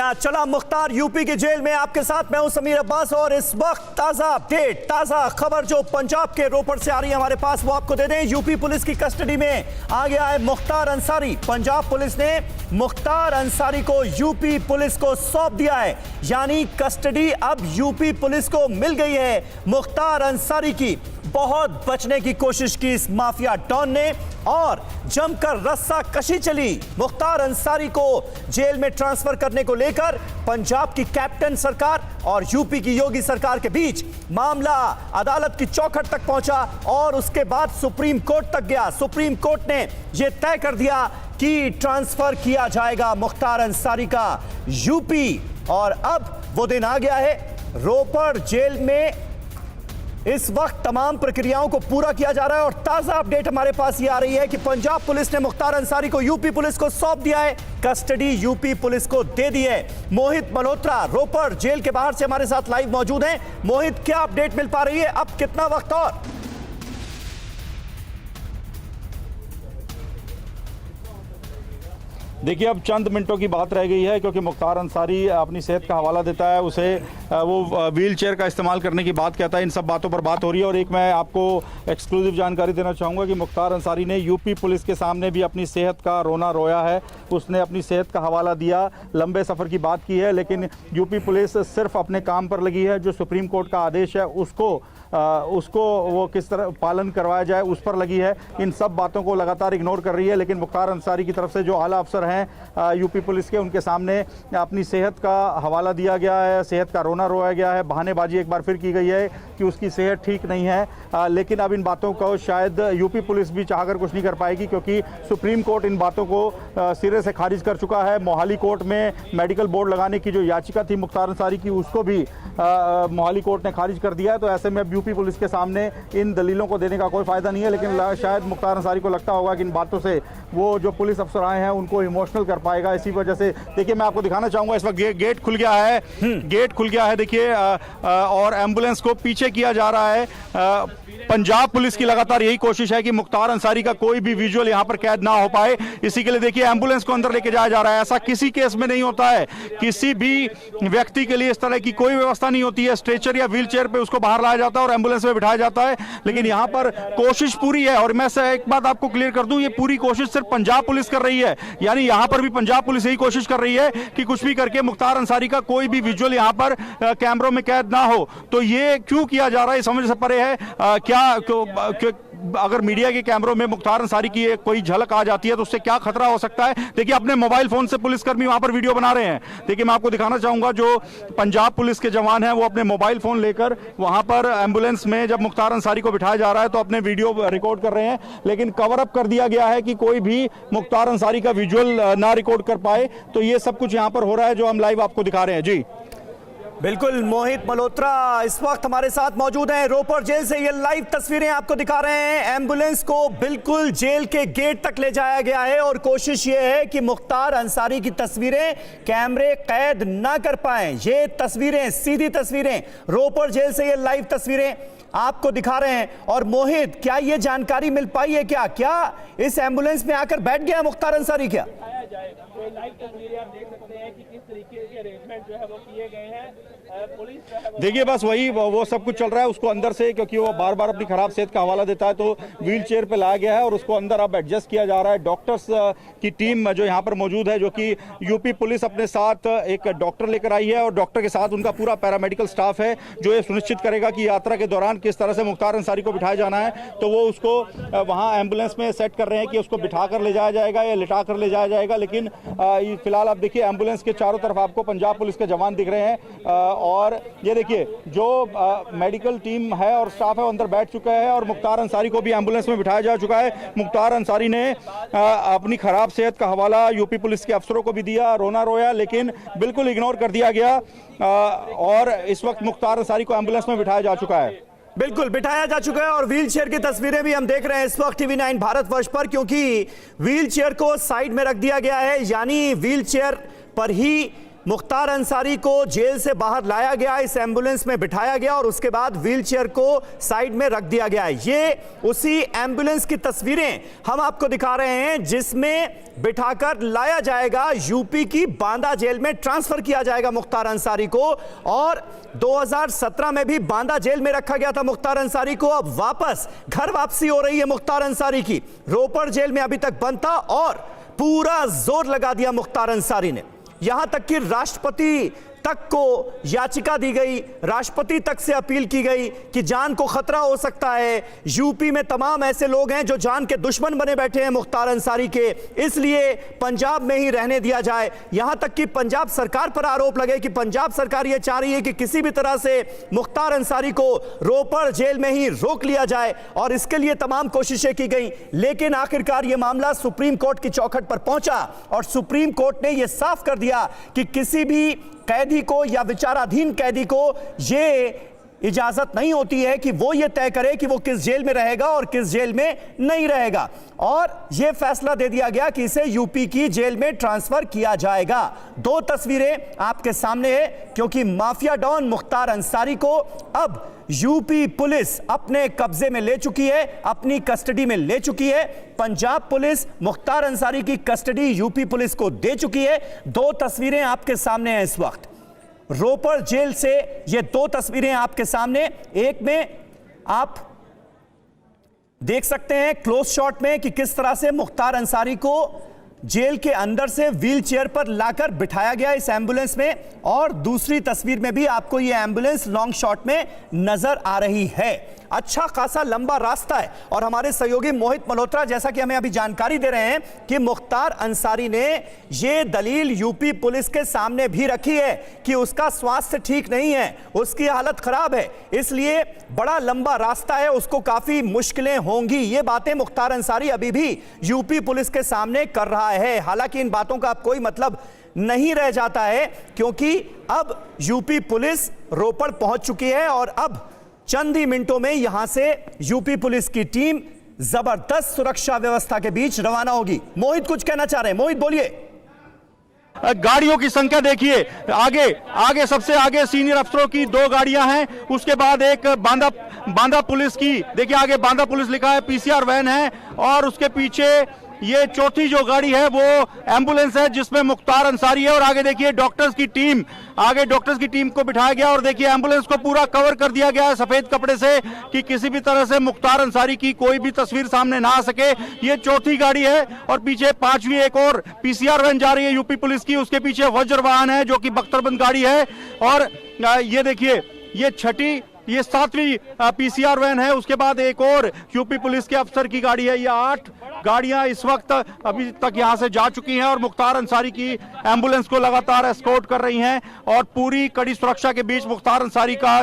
नया चला मुख्तार यूपी की जेल में। आपके साथ मैं हूं समीर अब्बास और इस वक्त ताजा अपडेट, ताजा खबर जो पंजाब के रोपड़ से आ रही है हमारे पास, वो आपको दे दें। यूपी पुलिस की कस्टडी में आ गया है मुख्तार अंसारी। पंजाब पुलिस ने मुख्तार अंसारी को यूपी पुलिस को सौंप दिया है, यानी कस्टडी अब यूपी पुलिस को मिल गई है मुख्तार अंसारी की। बहुत बचने की कोशिश की इस माफिया डॉन ने और जमकर रस्सा कशी चली मुख्तार अंसारी को जेल में ट्रांसफर करने को लेकर। पंजाब की कैप्टन सरकार और यूपी की योगी सरकार के बीच मामला अदालत की चौखट तक पहुंचा और उसके बाद सुप्रीम कोर्ट तक गया। सुप्रीम कोर्ट ने यह तय कर दिया कि ट्रांसफर किया जाएगा मुख्तार अंसारी का यूपी। और अब वो दिन आ गया है, रोपड़ जेल में इस वक्त तमाम प्रक्रियाओं को पूरा किया जा रहा है। और ताजा अपडेट हमारे पास ये आ रही है कि पंजाब पुलिस ने मुख्तार अंसारी को यूपी पुलिस को सौंप दिया है, कस्टडी यूपी पुलिस को दे दी है। मोहित मल्होत्रा रोपड़ जेल के बाहर से हमारे साथ लाइव मौजूद हैं। मोहित, क्या अपडेट मिल पा रही है? अब कितना वक्त और? देखिए, अब चंद मिनटों की बात रह गई है क्योंकि मुख्तार अंसारी अपनी सेहत का हवाला देता है, उसे वो व्हील चेयर का इस्तेमाल करने की बात कहता है। इन सब बातों पर बात हो रही है और एक मैं आपको एक्सक्लूसिव जानकारी देना चाहूँगा कि मुख्तार अंसारी ने यूपी पुलिस के सामने भी अपनी सेहत का रोना रोया है। उसने अपनी सेहत का हवाला दिया, लंबे सफ़र की बात की है, लेकिन यूपी पुलिस सिर्फ अपने काम पर लगी है। जो सुप्रीम कोर्ट का आदेश है उसको वो किस तरह पालन करवाया जाए उस पर लगी है। इन सब बातों को लगातार इग्नोर कर रही है। लेकिन मुख्तार अंसारी की तरफ से जो आला अफसर हैं यूपी पुलिस के, उनके सामने अपनी सेहत का हवाला दिया गया है, सेहत का रोना रोया गया है। बहानेबाजी एक बार फिर की गई है कि उसकी सेहत ठीक नहीं है। लेकिन अब इन बातों को शायद यूपी पुलिस भी चाहकर कुछ नहीं कर पाएगी क्योंकि सुप्रीम कोर्ट इन बातों को सिरे से खारिज कर चुका है। मोहाली कोर्ट में मेडिकल बोर्ड लगाने की जो याचिका थी मुख्तार अंसारी की, उसको भी मोहाली कोर्ट ने खारिज कर दिया है। तो ऐसे में अब यूपी पुलिस के सामने इन दलीलों को देने का कोई फायदा नहीं है। लेकिन शायद मुख्तार अंसारी को लगता होगा कि इन बातों से वो जो पुलिस अफसर आए हैं उनको इमोशनल कर पाएगा। इसी वजह से देखिए, मैं आपको दिखाना चाहूंगा, इस वक्त गेट खुल गया है, गेट खुल गया है देखिए, और एम्बुलेंस को पीछे किया जा रहा है। पंजाब पुलिस की लगातार यही कोशिश है कि मुख्तार अंसारी का कोई भी विजुअल यहां पर कैद ना हो पाए। इसी के लिए देखिए एम्बुलेंस को अंदर लेके जाया जा रहा है। ऐसा किसी केस में नहीं होता है, किसी भी व्यक्ति के लिए इस तरह की कोई व्यवस्था नहीं होती है। स्ट्रेचर या व्हील चेयर पे उसको बाहर लाया जाता है और एम्बुलेंस में बिठाया जाता है। लेकिन यहां पर कोशिश पूरी है। और मैं एक बात आपको क्लियर कर दूं, ये पूरी कोशिश सिर्फ पंजाब पुलिस कर रही है। यानी यहां पर भी पंजाब पुलिस यही कोशिश कर रही है कि कुछ भी करके मुख्तार अंसारी का कोई भी विजुअल यहां पर कैमरों में कैद ना हो। तो ये क्यों किया जा रहा है, समझ से परे है। अगर मीडिया के कैमरों में मुख्तार अंसारी की कोई झलक आ जाती है तो उससे क्या खतरा हो सकता है। देखिए, अपने मोबाइल फोन से पुलिसकर्मी वहां पर वीडियो बना रहे हैं। देखिए, मैं आपको दिखाना चाहूंगा, जो पंजाब पुलिस के जवान हैं वो अपने मोबाइल फोन लेकर वहां पर एम्बुलेंस में जब मुख्तार अंसारी को बिठाया जा रहा है तो अपने वीडियो रिकॉर्ड कर रहे हैं। लेकिन कवर अप कर दिया गया है कि कोई भी मुख्तार अंसारी का विजुअल ना रिकॉर्ड कर पाए। तो ये सब कुछ यहां पर हो रहा है जो हम लाइव आपको दिखा रहे हैं। जी बिल्कुल, मोहित मल्होत्रा इस वक्त हमारे साथ मौजूद हैं रोपड़ जेल से। ये लाइव तस्वीरें आपको दिखा रहे हैं। एम्बुलेंस को बिल्कुल जेल के गेट तक ले जाया गया है और कोशिश ये है कि मुख्तार अंसारी की तस्वीरें कैमरे कैद ना कर पाए। ये तस्वीरें, सीधी तस्वीरें रोपड़ जेल से, ये लाइव तस्वीरें आपको दिखा रहे हैं। और मोहित, क्या ये जानकारी मिल पाई है क्या इस एम्बुलेंस में आकर बैठ गया मुख्तार अंसारी? क्या लाइव तस्वीरें आप देख सकते हैं कि किस तरीके के अरेंजमेंट जो है वो किए गए हैं। पुलिस देखिए, बस वही वो सब कुछ चल रहा है उसको अंदर से, क्योंकि वो बार बार अपनी खराब सेहत का हवाला देता है तो व्हील चेयर पे लाया गया है और उसको अंदर अब एडजस्ट किया जा रहा है। डॉक्टर्स की टीम जो यहाँ पर मौजूद है, जो कि यूपी पुलिस अपने साथ एक डॉक्टर लेकर आई है और डॉक्टर के साथ उनका पूरा पैरामेडिकल स्टाफ है जो ये सुनिश्चित करेगा कि यात्रा के दौरान किस तरह से मुख्तार अंसारी को बिठाया जाना है। तो वो उसको वहाँ एम्बुलेंस में सेट कर रहे हैं कि उसको बिठा कर ले जाया जाएगा या लिटा कर ले जाया जाएगा। लेकिन फिलहाल आप देखिए, एम्बुलेंस के चारों तरफ आपको पंजाब पुलिस के जवान दिख रहे हैं और ये देखिए जो मेडिकल टीम है और स्टाफ है वो अंदर बैठ चुका है और मुख्तार अंसारी को भी एम्बुलेंस में बिठाया जा चुका है। मुख्तार अंसारी ने अपनी खराब सेहत का हवाला यूपी पुलिस के अफसरों को भी दिया, रोना रोया, लेकिन बिल्कुल इग्नोर कर दिया गया और इस वक्त मुख्तार अंसारी को एम्बुलेंस में बिठाया जा चुका है। बिल्कुल बिठाया जा चुका है और व्हील चेयर की तस्वीरें भी हम देख रहे हैं इस वक्त TV9 भारतवर्ष पर, क्योंकि व्हील चेयर को साइड में रख दिया गया है। यानी व्हील चेयर पर ही मुख्तार अंसारी को जेल से बाहर लाया गया, इस एम्बुलेंस में बिठाया गया और उसके बाद व्हीलचेयर को साइड में रख दिया गया। ये उसी एम्बुलेंस की तस्वीरें हम आपको दिखा रहे हैं जिसमें बिठाकर लाया जाएगा, यूपी की बांदा जेल में ट्रांसफर किया जाएगा मुख्तार अंसारी को। और 2017 में भी बांदा जेल में रखा गया था मुख्तार अंसारी को। अब वापस घर वापसी हो रही है मुख्तार अंसारी की। रोपड़ जेल में अभी तक बंद था और पूरा जोर लगा दिया मुख्तार अंसारी ने। यहां तक कि राष्ट्रपति तक को याचिका दी गई, राष्ट्रपति तक से अपील की गई कि जान को खतरा हो सकता है। यूपी में तमाम ऐसे लोग हैं जो जान के दुश्मन बने बैठे हैं मुख्तार अंसारी के, इसलिए पंजाब में ही रहने दिया जाए। यहां तक कि पंजाब सरकार पर आरोप लगे कि पंजाब सरकार यह चाह रही है कि किसी भी तरह से मुख्तार अंसारी को रोपड़ जेल में ही रोक लिया जाए और इसके लिए तमाम कोशिशें की गई। लेकिन आखिरकार यह मामला सुप्रीम कोर्ट की चौखट पर पहुंचा और सुप्रीम कोर्ट ने यह साफ कर दिया कि किसी भी कैदी को या विचाराधीन कैदी को यह इजाजत नहीं होती है कि वो ये तय करे कि वो किस जेल में रहेगा और किस जेल में नहीं रहेगा। और यह फैसला दे दिया गया कि इसे यूपी की जेल में ट्रांसफर किया जाएगा। दो तस्वीरें आपके सामने है क्योंकि माफिया डॉन मुख्तार अंसारी को अब यूपी पुलिस अपने कब्जे में ले चुकी है, अपनी कस्टडी में ले चुकी है। पंजाब पुलिस मुख्तार अंसारी की कस्टडी यूपी पुलिस को दे चुकी है। दो तस्वीरें आपके सामने हैं इस वक्त रोपड़ जेल से। ये दो तस्वीरें आपके सामने, एक में आप देख सकते हैं क्लोज शॉट में कि किस तरह से मुख्तार अंसारी को जेल के अंदर से व्हील चेयर पर लाकर बिठाया गया इस एम्बुलेंस में, और दूसरी तस्वीर में भी आपको यह एम्बुलेंस लॉन्ग शॉट में नजर आ रही है। अच्छा खासा लंबा रास्ता है और हमारे सहयोगी मोहित मल्होत्रा जैसा कि हमें अभी जानकारी दे रहे हैं कि मुख्तार अंसारी ने यह दलील यूपी पुलिस के सामने भी रखी है कि उसका स्वास्थ्य ठीक नहीं है, उसकी हालत खराब है, इसलिए बड़ा लंबा रास्ता है, उसको काफी मुश्किलें होंगी। ये बातें मुख्तार अंसारी अभी भी यूपी पुलिस के सामने कर रहा है। हालांकि इन बातों का अब कोई मतलब नहीं रह जाता है क्योंकि अब यूपी पुलिस रोपड़ पहुंच चुकी है और अब चंद ही मिनटों में यहां से यूपी पुलिस की टीम जबरदस्त सुरक्षा व्यवस्था के बीच रवाना होगी। मोहित कुछ कहना चाह रहे हैं, मोहित बोलिए। गाड़ियों की संख्या देखिए, आगे सबसे आगे सीनियर अफसरों की 2 गाड़ियां हैं, उसके बाद एक बांदा पुलिस की, देखिए आगे बांदा पुलिस लिखा है, पीसीआर वैन है, और उसके पीछे ये चौथी जो गाड़ी है वो एम्बुलेंस है जिसमें मुख्तार अंसारी है। और आगे देखिए डॉक्टर्स की टीम, आगे डॉक्टर्स की टीम को बिठाया गया और देखिए एम्बुलेंस को पूरा कवर कर दिया गया है सफेद कपड़े से कि किसी भी तरह से मुख्तार अंसारी की कोई भी तस्वीर सामने ना आ सके। ये चौथी गाड़ी है और पीछे 5वीं एक और पीसीआर वैन जा रही है यूपी पुलिस की, उसके पीछे वज्र वाहन है जो कि बख्तरबंद गाड़ी है, और ये देखिए ये 7वीं पीसीआर वैन है। उसके बाद एक और यूपी पुलिस के अफसर की गाड़ी है। ये 8 गाड़ियां इस वक्त अभी तक यहां से जा चुकी हैं और मुख्तार अंसारी की एम्बुलेंस को लगातार एस्कॉर्ट कर रही हैं और पूरी कड़ी सुरक्षा के बीच मुख्तार अंसारी का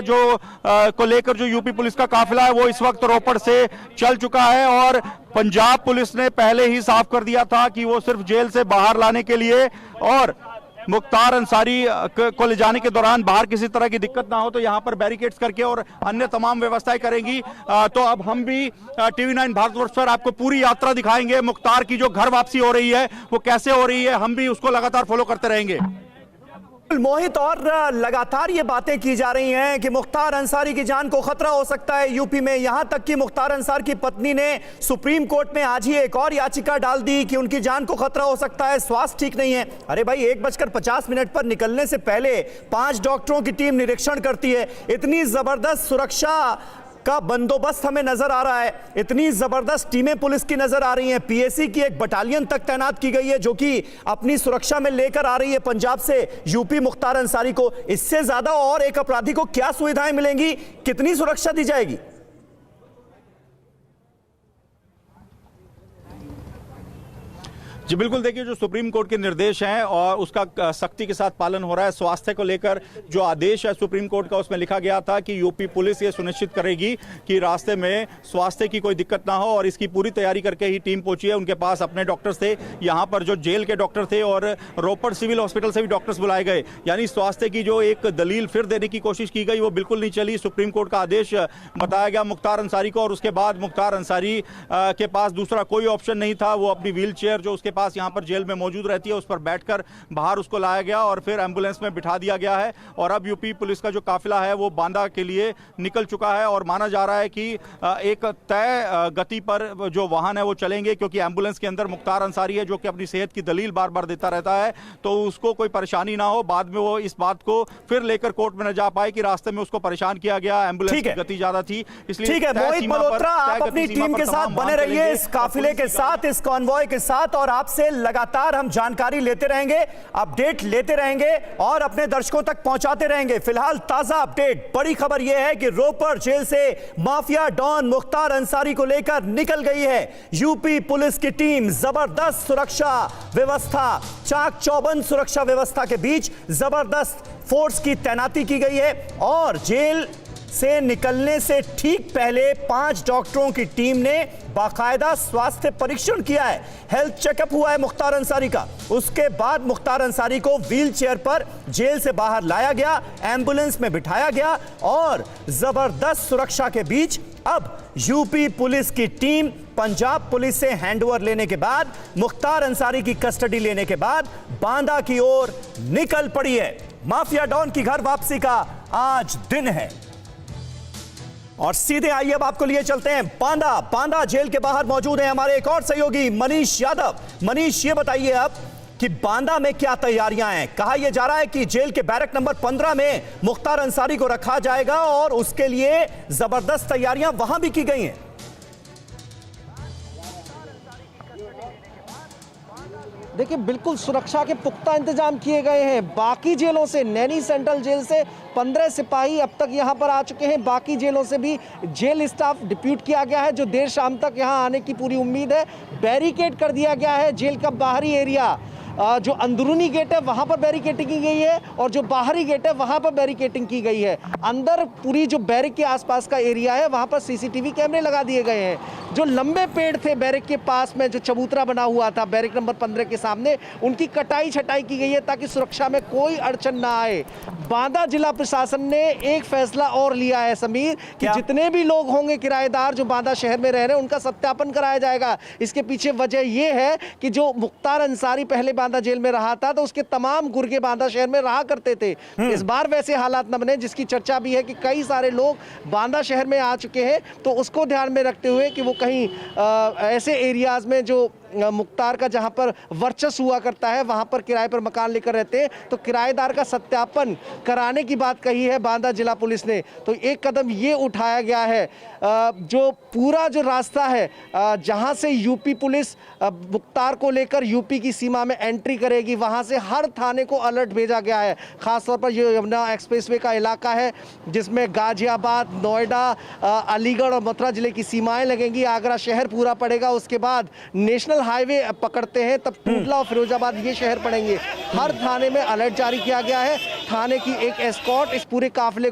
को लेकर जो यूपी पुलिस का काफिला है वो इस वक्त रोपड़ से चल चुका है। और पंजाब पुलिस ने पहले ही साफ कर दिया था कि वो सिर्फ जेल से बाहर लाने के लिए और मुख्तार अंसारी को ले जाने के दौरान बाहर किसी तरह की दिक्कत ना हो तो यहां पर बैरिकेड्स करके और अन्य तमाम व्यवस्थाएं करेंगी। तो अब हम भी TV9 भारतवर्ष पर आपको पूरी यात्रा दिखाएंगे। मुख्तार की जो घर वापसी हो रही है वो कैसे हो रही है, हम भी उसको लगातार फॉलो करते रहेंगे। मोहित, और लगातार ये बातें की जा रही हैं कि मुख्तार अंसारी की जान को खतरा हो सकता है यूपी में। यहां तक कि मुख्तार अंसारी की पत्नी ने सुप्रीम कोर्ट में आज ही एक और याचिका डाल दी कि उनकी जान को खतरा हो सकता है, स्वास्थ्य ठीक नहीं है। अरे भाई, 1:50 पर निकलने से पहले 5 डॉक्टरों की टीम निरीक्षण करती है। इतनी जबरदस्त सुरक्षा का बंदोबस्त हमें नजर आ रहा है, इतनी जबरदस्त टीमें पुलिस की नजर आ रही हैं। पीएसी की एक बटालियन तक तैनात की गई है जो कि अपनी सुरक्षा में लेकर आ रही है पंजाब से यूपी मुख्तार अंसारी को। इससे ज्यादा और एक अपराधी को क्या सुविधाएं मिलेंगी, कितनी सुरक्षा दी जाएगी? जी बिल्कुल, देखिए जो सुप्रीम कोर्ट के निर्देश हैं और उसका सख्ती के साथ पालन हो रहा है। स्वास्थ्य को लेकर जो आदेश है सुप्रीम कोर्ट का उसमें लिखा गया था कि यूपी पुलिस ये सुनिश्चित करेगी कि रास्ते में स्वास्थ्य की कोई दिक्कत ना हो और इसकी पूरी तैयारी करके ही टीम पहुंची है। उनके पास अपने डॉक्टर्स थे, यहाँ पर जो जेल के डॉक्टर थे और रोपड़ सिविल हॉस्पिटल से भी डॉक्टर्स बुलाए गए, यानी स्वास्थ्य की जो एक दलील फिर देने की कोशिश की गई वो बिल्कुल नहीं चली। सुप्रीम कोर्ट का आदेश बताया गया मुख्तार अंसारी को और उसके बाद मुख्तार अंसारी के पास दूसरा कोई ऑप्शन नहीं था। वो अपनी व्हील चेयर जो उसके पास पास यहाँ पर जेल में मौजूद रहती है, उस पर बैठकर बाहर उसको लाया गया और फिर एम्बुलेंस में बिठा दिया गया है। और अब यूपी पुलिस का जो काफिला है वो बांदा के लिए निकल चुका है और माना जा रहा है कि एक तय गति पर जो वाहन है वो चलेंगे, क्योंकि एम्बुलेंस के अंदर मुख्तार अंसारी है जो कि अपनी सेहत की दलील बार बार देता रहता है, तो उसको कोई परेशानी ना हो, बाद में वो इस बात को फिर लेकर कोर्ट में न जा पाए कि रास्ते में उसको परेशान किया गया, एम्बुलेंस की गति ज्यादा थी। इसलिए ठीक है मोहित मल्होत्रा, आप अपनी टीम के साथ बने रहिए, इस काफिले के साथ, इस कॉन्वॉय के साथ, और आपसे लगातार हम जानकारी लेते रहेंगे, अपडेट लेते रहेंगे और अपने दर्शकों तक पहुंचाते रहेंगे। फिलहाल ताजा अपडेट, बड़ी खबर यह है कि रोपड़ जेल से माफिया डॉन मुख्तार अंसारी को लेकर निकल गई है यूपी पुलिस की टीम। जबरदस्त सुरक्षा व्यवस्था, चाक चौबंद सुरक्षा व्यवस्था के बीच जबरदस्त फोर्स की तैनाती की गई है और जेल से निकलने से ठीक पहले 5 डॉक्टरों की टीम ने बाकायदा स्वास्थ्य परीक्षण किया है, हेल्थ चेकअप हुआ है मुख्तार अंसारी का। उसके बाद मुख्तार अंसारी को व्हील चेयर पर जेल से बाहर लाया गया, एम्बुलेंस में बिठाया गया और जबरदस्त सुरक्षा के बीच अब यूपी पुलिस की टीम पंजाब पुलिस से हैंडओवर लेने के बाद, मुख्तार अंसारी की कस्टडी लेने के बाद बांदा की ओर निकल पड़ी है। माफिया डॉन की घर वापसी का आज दिन है और सीधे आइए अब आपको लिए चलते हैं बांदा जेल के बाहर मौजूद है हमारे एक और सहयोगी मनीष यादव। मनीष, ये बताइए अब कि बांदा में क्या तैयारियां हैं? कहा यह जा रहा है कि जेल के बैरक नंबर 15 में मुख्तार अंसारी को रखा जाएगा और उसके लिए जबरदस्त तैयारियां वहां भी की गई हैं। देखिए, बिल्कुल सुरक्षा के पुख्ता इंतजाम किए गए हैं। बाकी जेलों से, नैनी सेंट्रल जेल से 15 सिपाही अब तक यहां पर आ चुके हैं। बाकी जेलों से भी जेल स्टाफ डिप्यूट किया गया है जो देर शाम तक यहां आने की पूरी उम्मीद है। बैरिकेड कर दिया गया है जेल का बाहरी एरिया, जो अंदरूनी गेट है वहां पर बैरिकेडिंग की गई है और जो बाहरी गेट है वहां पर बैरिकेडिंग की गई है। अंदर पूरी जो बैरिक के आसपास का एरिया है वहां पर सीसीटीवी कैमरे लगा दिए गए हैं। जो लंबे पेड़ थे बैरिक के पास में, जो चबूतरा बना हुआ था बैरिक नंबर 15 के सामने, उनकी कटाई छटाई की गई है ताकि सुरक्षा में कोई अड़चन ना आए। बांदा जिला प्रशासन ने एक फैसला और लिया है समीर, कि जितने भी लोग होंगे किराएदार जो बांदा शहर में रह रहे हैं उनका सत्यापन कराया जाएगा। इसके पीछे वजह यह है कि जो मुख्तार अंसारी पहले बांदा जेल में रहा था तो उसके तमाम गुर्गे बांदा शहर में रहा करते थे। इस बार वैसे हालात न बने, जिसकी चर्चा भी है कि कई सारे लोग बांदा शहर में आ चुके हैं, तो उसको ध्यान में रखते हुए कि वो कहीं ऐसे एरियाज में जो मुख्तार का जहां पर वर्चस्व हुआ करता है वहां पर किराए पर मकान लेकर रहते हैं, तो किराएदार का सत्यापन कराने की बात कही है बांदा जिला पुलिस ने। तो एक कदम ये उठाया गया है, जो पूरा जो रास्ता है जहां से यूपी पुलिस मुख्तार को लेकर यूपी की सीमा में एंट्री करेगी, वहां से हर थाने को अलर्ट भेजा गया है। खासतौर पर ये यमुना एक्सप्रेसवे का इलाका है जिसमें गाजियाबाद, नोएडा, अलीगढ़ और मथुरा जिले की सीमाएं लगेंगी। आगरा शहर पूरा पड़ेगा, उसके बाद नेशनल हाईवे पकड़ते हैं तब टूटला और फिरोजाबाद ये शहर पड़ेंगे। हर थाने में अलर्ट जारी किया गया है। थाने की एक एस्कॉर्ट इस पूरे काफिले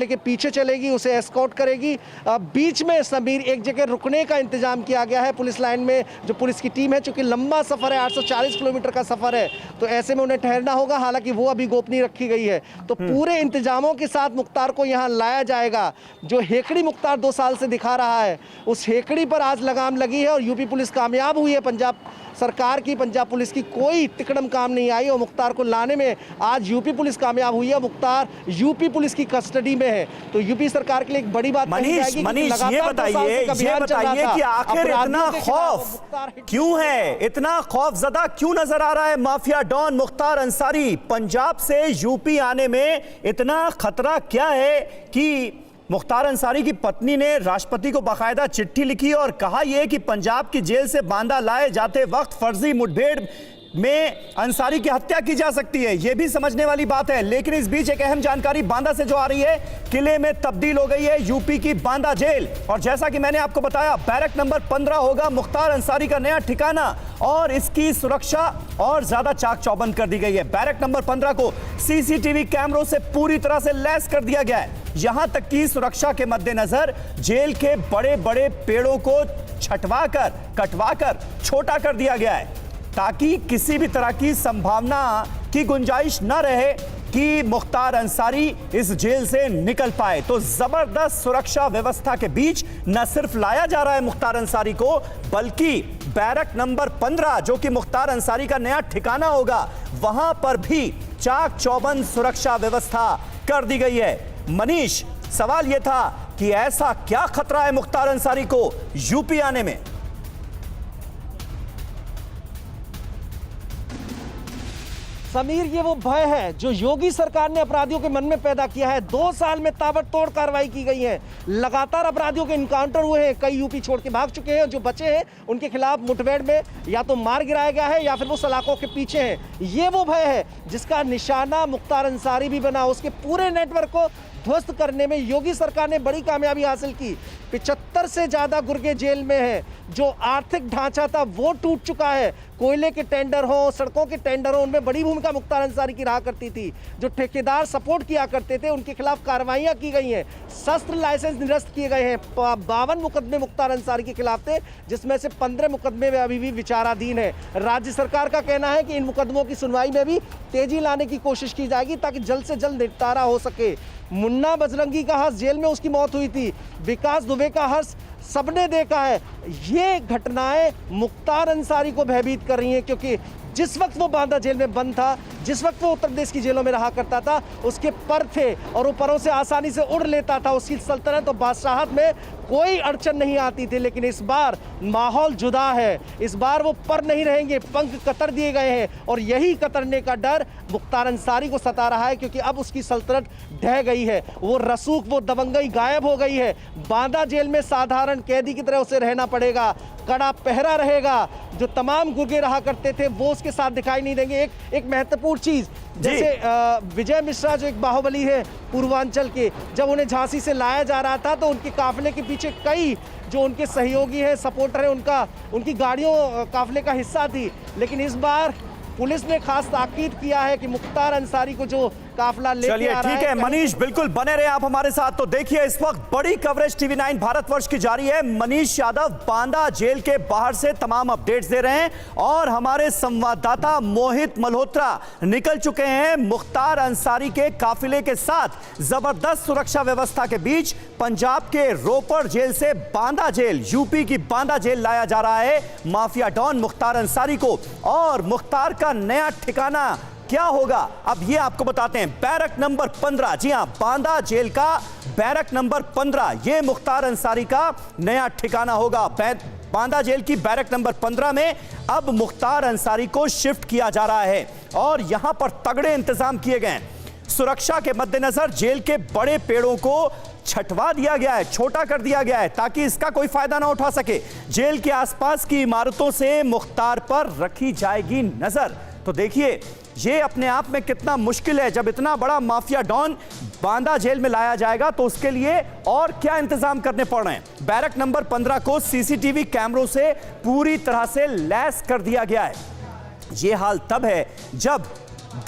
के पीछे चलेगी, उसे एस्कॉर्ट करेगी। बीच में समीर एक जगह रुकने का इंतजाम किया गया है पुलिस लाइन में जो पुलिस की टीम है। चूंकि लंबा सफर है, 840 किलोमीटर का सफर है, तो ऐसे में उन्हें ठहरना होगा। हालांकि वो अभी गोपनीय रखी गई है। तो पूरे इंतजामों के साथ मुख्तार को यहाँ लाया जाएगा। जो हेकड़ी मुख्तार 2 साल से दिखा रहा है, उस हेकड़ी पर आज लगाम लगी है और यूपी पुलिस कामयाब हुई है। पंजाब सरकार की, पंजाब पुलिस की कोई तिकड़म काम नहीं आई और मुख्तार को लाने में आज यूपी पुलिस कामयाब हुई है। मुख्तार यूपी पुलिस की कस्टडी में है, तो यूपी सरकार के लिए एक बड़ी बात मनीष, ये बताइए कि आखिर इतना खौफ क्यों है, इतना खौफजदा क्यों नजर आ रहा है माफिया डॉन मुख्तार अंसारी? पंजाब से यूपी आने में इतना खतरा क्या है कि मुख्तार अंसारी की पत्नी ने राष्ट्रपति को बाकायदा चिट्ठी लिखी और कहा यह कि पंजाब की जेल से बांदा लाए जाते वक्त फर्जी मुठभेड़ में अंसारी की हत्या की जा सकती है। यह भी समझने वाली बात है। लेकिन इस बीच एक अहम जानकारी बांदा से जो आ रही है, किले में तब्दील हो गई है यूपी की बांदा जेल और जैसा कि मैंने आपको बताया बैरक नंबर 15 होगा मुख्तार अंसारी का नया ठिकाना और इसकी सुरक्षा और ज्यादा चाक चौबंद कर दी गई है। बैरक नंबर 15 को सीसीटीवी कैमरों से पूरी तरह से लैस कर दिया गया है। यहां तक कि सुरक्षा के मद्देनजर जेल के बड़े बड़े पेड़ों को छटवाकर, कटवाकर छोटा कर दिया गया है ताकि किसी भी तरह की संभावना की गुंजाइश न रहे कि मुख्तार अंसारी इस जेल से निकल पाए। तो जबरदस्त सुरक्षा व्यवस्था के बीच न सिर्फ लाया जा रहा है मुख्तार अंसारी को, बल्कि बैरक नंबर 15 जो कि मुख्तार अंसारी का नया ठिकाना होगा, वहां पर भी चाक चौबंद सुरक्षा व्यवस्था कर दी गई है। मनीष, सवाल यह था कि ऐसा क्या खतरा है मुख्तार अंसारी को यूपी आने में? समीर, ये वो भय है जो योगी सरकार ने अपराधियों के मन में पैदा किया है। 2 साल में ताबड़तोड़ कार्रवाई की गई है, लगातार अपराधियों के इनकाउंटर हुए हैं, कई यूपी छोड़ के भाग चुके हैं, जो बचे हैं उनके खिलाफ मुठभेड़ में या तो मार गिराया गया है या फिर वो सलाखों के पीछे हैं। ये वो भय है जिसका निशाना मुख्तार अंसारी भी बना। उसके पूरे नेटवर्क को ध्वस्त करने में योगी सरकार ने बड़ी कामयाबी हासिल की। 75 से ज्यादा गुर्गे जेल में है। जो आर्थिक ढांचा था वो टूट चुका है। कोयले के टेंडर हो, सड़कों के टेंडर हो, उनमें बड़ी भूमिका मुख्तार अंसारी की रहा करती थी। जो ठेकेदार सपोर्ट किया करते थे उनके खिलाफ कार्रवाइयां की गई हैं, शस्त्र लाइसेंस निरस्त किए गए हैं। 52 मुकदमे मुख्तार अंसारी के खिलाफ थे, जिसमें से 15 मुकदमे में अभी भी विचाराधीन है। राज्य सरकार का कहना है कि इन मुकदमों की सुनवाई में भी तेजी लाने की कोशिश की जाएगी ताकि जल्द से जल्द निपटारा हो सके। मुन्ना बजरंगी का हर्ष, जेल में उसकी मौत हुई थी। विकास दुबे का हर्ष सबने देखा है। ये घटनाएं मुख्तार अंसारी को भयभीत कर रही हैं, क्योंकि जिस वक्त वो बांदा जेल में बंद था, जिस वक्त वो उत्तर प्रदेश की जेलों में रहा करता था, उसके पर थे और वो परों से आसानी से उड़ लेता था। उसकी सल्तनत और बादशाहत में कोई अड़चन नहीं आती थी। लेकिन इस बार माहौल जुदा है। इस बार वो पर नहीं रहेंगे, पंख कतर दिए गए हैं और यही कतरने का डर मुख्तार अंसारी को सता रहा है, क्योंकि अब उसकी सल्तनत ढह गई है। वो रसूख, वो दबंगई गायब हो गई है। बांदा जेल में साधारण कैदी की तरह उसे रहना पड़ेगा, कड़ा पहरा रहेगा। जो तमाम गुर्गे रहा करते थे वो उसके साथ दिखाई नहीं देंगे। एक महत्वपूर्ण चीज, जैसे विजय मिश्रा जो एक बाहुबली है पूर्वांचल के, जब उन्हें झांसी से लाया जा रहा था तो उनके काफिले के पीछे कई जो उनके सहयोगी हैं, सपोर्टर हैं, उनकी गाड़ियों काफिले का हिस्सा थी। लेकिन इस बार पुलिस ने खास ताकीद किया है कि मुख्तार अंसारी को जो काफिला लेके आ रहा है। ठीक है मनीष, बिल्कुल बने रहे आप हमारे साथ। तो देखिए, इस वक्त बड़ी कवरेज TV9 भारतवर्ष की जारी है। मनीष यादव बांदा जेल के बाहर से तमाम अपडेट्स दे रहे हैं और हमारे संवाददाता मोहित मल्होत्रा निकल चुके हैं मुख्तार अंसारी के काफिले के साथ। जबरदस्त सुरक्षा व्यवस्था के बीच पंजाब के रोपड़ जेल से बांदा जेल, यूपी की बांदा जेल लाया जा रहा है माफिया डॉन मुख्तार अंसारी को। और मुख्तार का नया ठिकाना क्या होगा, अब ये आपको बताते हैं। बैरक नंबर 15, जी हां, बांदा जेल का बैरक नंबर 15, ये मुख्तार अंसारी का नया ठिकाना होगा। बांदा जेल की बैरक नंबर 15 में अब मुख्तार अंसारी को शिफ्ट किया जा रहा है और यहां पर तगड़े इंतजाम किए गए हैं। सुरक्षा के मद्देनजर जेल के बड़े पेड़ों को छटवा दिया गया है, छोटा कर दिया गया है ताकि इसका कोई फायदा ना उठा सके। जेल के आसपास की इमारतों से मुख्तार पर रखी जाएगी नजर। तो देखिए, ये अपने आप में कितना मुश्किल है। जब इतना बड़ा माफिया डॉन बांदा जेल में लाया जाएगा तो उसके लिए और क्या इंतजाम करने पड़ रहे हैं। बैरक नंबर 15 को CCTV कैमरों से पूरी तरह से लैस कर दिया गया है। ये हाल तब है जब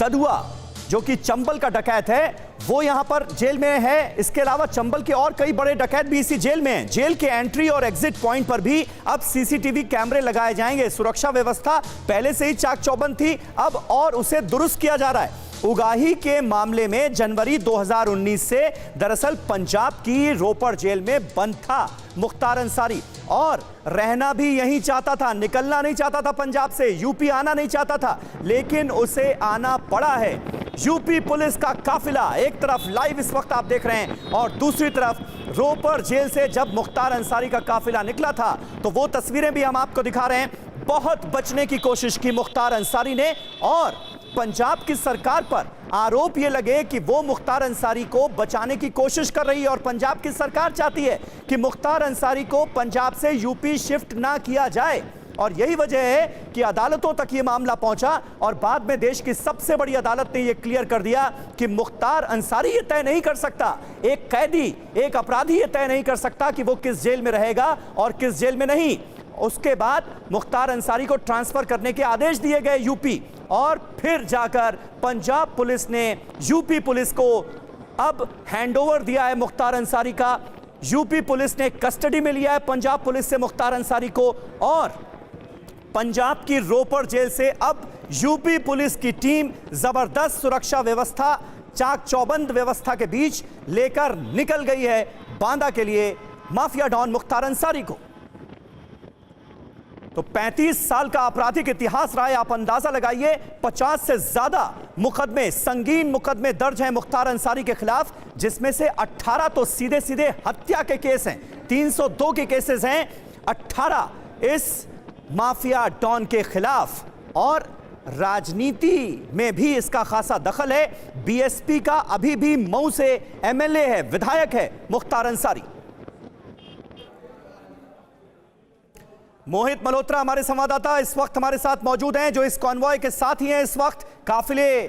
ददुआ, जो कि चंबल का डकैत है, वो यहां पर जेल में है। इसके अलावा चंबल के और कई बड़े डकैत भी इसी जेल में हैं। जेल के एंट्री और एग्जिट पॉइंट पर भी अब CCTV कैमरे लगाए जाएंगे। सुरक्षा व्यवस्था पहले से ही चाक चौबंद थी, अब और उसे दुरुस्त किया जा रहा है। उगाही के मामले में जनवरी 2019 से दरअसल पंजाब की रोपड़ जेल में बंद था मुख्तार अंसारी और रहना भी यहीं चाहता था, निकलना नहीं चाहता था पंजाब से, यूपी आना नहीं चाहता था, लेकिन उसे आना पड़ा है। यूपी पुलिस का काफिला एक तरफ लाइव इस वक्त आप देख रहे हैं और दूसरी तरफ रोपड़ जेल से जब मुख्तार अंसारी का काफिला निकला था तो वो तस्वीरें भी हम आपको दिखा रहे हैं। बहुत बचने की कोशिश की मुख्तार अंसारी ने और पंजाब की सरकार पर आरोप ये लगे कि वो मुख्तार अंसारी को बचाने की कोशिश कर रही है और पंजाब की सरकार चाहती है कि मुख्तार अंसारी को पंजाब से यूपी शिफ्ट ना किया जाए। और यही वजह है कि अदालतों तक ये मामला पहुंचा और बाद में देश की सबसे बड़ी अदालत ने यह क्लियर कर दिया कि मुख्तार अंसारी ये तय नहीं कर सकता, एक कैदी, एक अपराधी ये तय नहीं कर सकता कि वो किस जेल में रहेगा और किस जेल में नहीं। उसके बाद मुख्तार अंसारी को ट्रांसफर करने के आदेश दिए गए यूपी, और फिर जाकर पंजाब पुलिस ने यूपी पुलिस को अब हैंडओवर दिया है मुख्तार अंसारी का। यूपी पुलिस ने कस्टडी में लिया है पंजाब पुलिस से मुख्तार अंसारी को और पंजाब की रोपड़ जेल से अब यूपी पुलिस की टीम जबरदस्त सुरक्षा व्यवस्था चाक चौबंद व्यवस्था के बीच लेकर निकल गई है बांदा के लिए माफिया डॉन मुख्तार अंसारी को। तो 35 साल का आपराधिक इतिहास रहा है, आप अंदाजा लगाइए। 50 से ज्यादा मुकदमे, संगीन मुकदमे दर्ज हैं मुख्तार अंसारी के खिलाफ, जिसमें से 18 तो सीधे सीधे हत्या के केस हैं। 302 के केसेस हैं, 18 इस माफिया डॉन के खिलाफ। और राजनीति में भी इसका खासा दखल है। बीएसपी का अभी भी मऊ से एमएलए है, विधायक है मुख्तार अंसारी। मोहित मल्होत्रा हमारे संवाददाता इस वक्त हमारे साथ मौजूद हैं, जो इस कॉन्वॉय के साथ ही हैं, इस वक्त काफिले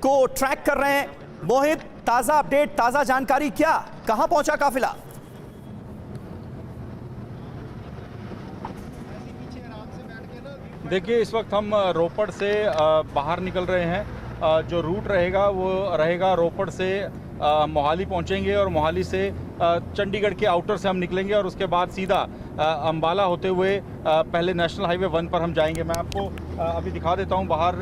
को ट्रैक कर रहे हैं। मोहित, ताजा अपडेट, ताजा जानकारी क्या, कहां पहुंचा काफिला? देखिए, इस वक्त हम रोपड़ से बाहर निकल रहे हैं। जो रूट रहेगा वो रहेगा रोपड़ से मोहाली पहुंचेंगे और मोहाली से चंडीगढ़ के आउटर से हम निकलेंगे और उसके बाद सीधा अंबाला होते हुए पहले नेशनल हाईवे 1 पर हम जाएंगे। मैं आपको अभी दिखा देता हूं बाहर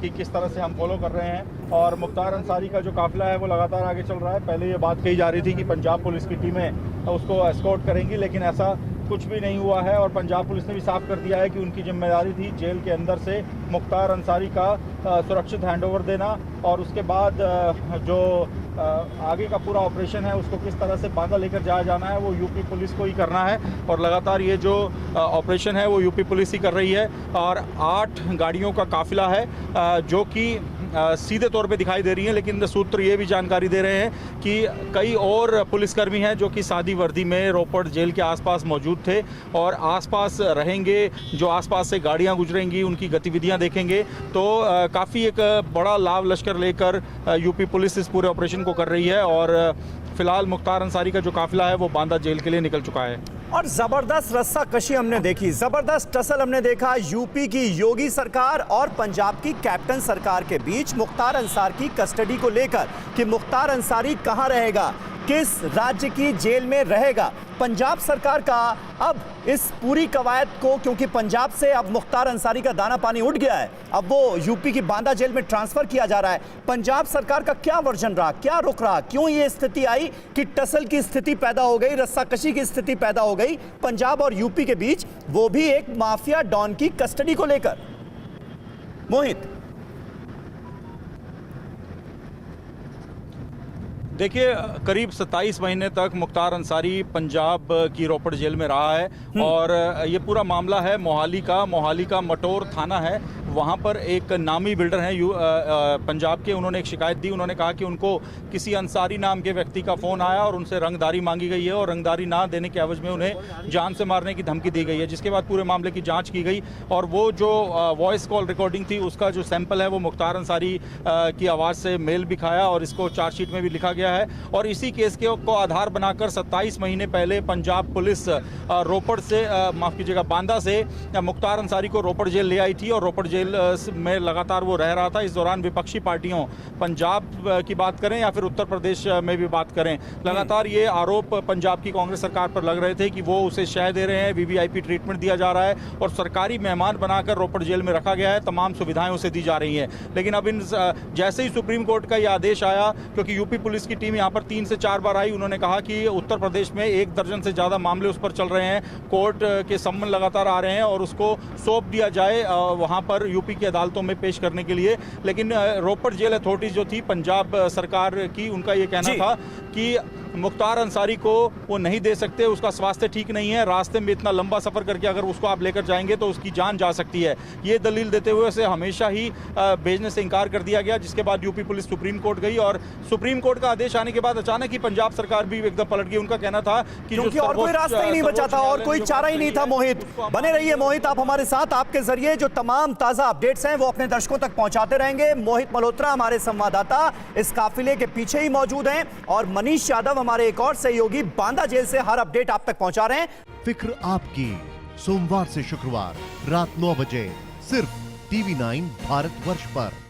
कि किस तरह से हम फॉलो कर रहे हैं। और मुख्तार अंसारी का जो काफिला है वो लगातार आगे चल रहा है। पहले ये बात कही जा रही थी कि पंजाब पुलिस की टीमें उसको एस्कॉर्ट करेंगी, लेकिन ऐसा कुछ भी नहीं हुआ है। और पंजाब पुलिस ने भी साफ कर दिया है कि उनकी जिम्मेदारी थी जेल के अंदर से मुख्तार अंसारी का सुरक्षित हैंडओवर देना, और उसके बाद जो आगे का पूरा ऑपरेशन है उसको किस तरह से बांदा लेकर जाया जाना है वो यूपी पुलिस को ही करना है। और लगातार ये जो ऑपरेशन है वो यूपी पुलिस ही कर रही है। और 8 गाड़ियों का काफिला है जो कि सीधे तौर पे दिखाई दे रही है, लेकिन सूत्र ये भी जानकारी दे रहे हैं कि कई और पुलिसकर्मी हैं जो कि सादी वर्दी में रोपड़ जेल के आसपास मौजूद थे और आसपास रहेंगे। जो आसपास से गाड़ियां गुजरेंगी उनकी गतिविधियां देखेंगे। तो काफ़ी एक बड़ा लाभ लश्कर लेकर यूपी पुलिस इस पूरे ऑपरेशन को कर रही है। और फिलहाल मुख्तार अंसारी का जो काफिला है वो बांदा जेल के लिए निकल चुका है। और जबरदस्त रस्सा कशी हमने देखी, जबरदस्त टसल हमने देखा यूपी की योगी सरकार और पंजाब की कैप्टन सरकार के बीच मुख्तार अंसारी की कस्टडी को लेकर कि मुख्तार अंसारी कहां रहेगा, किस राज्य की जेल में रहेगा। पंजाब सरकार का अब इस पूरी कवायद को, क्योंकि पंजाब से अब मुख्तार अंसारी का दाना पानी उठ गया है, अब वो यूपी की बांदा जेल में ट्रांसफर किया जा रहा है। पंजाब सरकार का क्या वर्जन रहा, क्या रुख रहा, क्यों ये स्थिति आई कि टसल की स्थिति पैदा हो गई, रस्साकशी की स्थिति पैदा हो गई पंजाब और यूपी के बीच, वो भी एक माफिया डॉन की कस्टडी को लेकर? मोहित, देखिए, करीब 27 महीने तक मुख्तार अंसारी पंजाब की रोपड़ जेल में रहा है। और ये पूरा मामला है मोहाली का मटोर थाना है। वहाँ पर एक नामी बिल्डर हैं पंजाब के, उन्होंने एक शिकायत दी। उन्होंने कहा कि उनको किसी अंसारी नाम के व्यक्ति का फ़ोन आया और उनसे रंगदारी मांगी गई है और रंगदारी ना देने के एवज में उन्हें जान से मारने की धमकी दी गई है। जिसके बाद पूरे मामले की जाँच की गई और वो जो वॉइस कॉल रिकॉर्डिंग थी उसका जो सैंपल है वो मुख्तार अंसारी की आवाज़ से मेल भी खाया और इसको चार्जशीट में भी लिखा गया है। और इसी केस को आधार बनाकर 27 महीने पहले पंजाब पुलिस रोपड़ से, माफ कीजिएगा, बांदा से मुख्तार अंसारी को रोपड़ जेल ले आई थी और रोपड़ जेल में लगातार वो रह रहा था। इस दौरान विपक्षी पार्टियों, पंजाब की बात करें या फिर उत्तर प्रदेश में भी बात करें, लगातार ये आरोप पंजाब की कांग्रेस सरकार पर लग रहे थे कि वो उसे शह दे रहे हैं, वीवीआईपी ट्रीटमेंट दिया जा रहा है और सरकारी मेहमान बनाकर रोपड़ जेल में रखा गया है, तमाम सुविधाएं उसे दी जा रही हैं। लेकिन अब जैसे ही सुप्रीम कोर्ट का ये आदेश आया, क्योंकि यूपी पुलिस की टीम यहाँ पर 3 से 4 बार आई, उन्होंने कहा कि उत्तर प्रदेश में 1 दर्जन से ज़्यादा मामले उस पर चल रहे हैं, कोर्ट के सम्मन लगातार आ रहे हैं और उसको सौंप दिया जाए वहाँ पर यूपी की अदालतों में पेश करने के लिए। लेकिन रोपड़ जेल अथॉरिटीज जो थी पंजाब सरकार की, उनका ये कहना था कि मुख्तार अंसारी को वो नहीं दे सकते, उसका स्वास्थ्य ठीक नहीं है, रास्ते में इतना लंबा सफ़र करके अगर उसको आप लेकर जाएंगे तो उसकी जान जा सकती है। ये दलील देते हुए उसे हमेशा ही भेजने से इनकार कर दिया गया। जिसके बाद यूपी पुलिस सुप्रीम कोर्ट गई और सुप्रीम कोर्ट का आदेश आने के बाद अचानक ही पंजाब सरकार भी एकदम पलट गई। उनका कहना था कि क्योंकि और कोई रास्ता ही नहीं बचा था और कोई चारा ही नहीं था। मोहित, बने रहिए मोहित, आप हमारे साथ, आपके जरिए जो तमाम ताजा अपडेट्स हैं वो अपने दर्शकों तक पहुंचाते रहेंगे। मोहित मल्होत्रा हमारे संवाददाता इस काफिले के पीछे ही मौजूद हैं और मनीष यादव हमारे एक और सहयोगी बांदा जेल से हर अपडेट आप तक पहुंचा रहे हैं। फिक्र आपकी, सोमवार से शुक्रवार रात 9 बजे सिर्फ TV9 भारतवर्ष पर।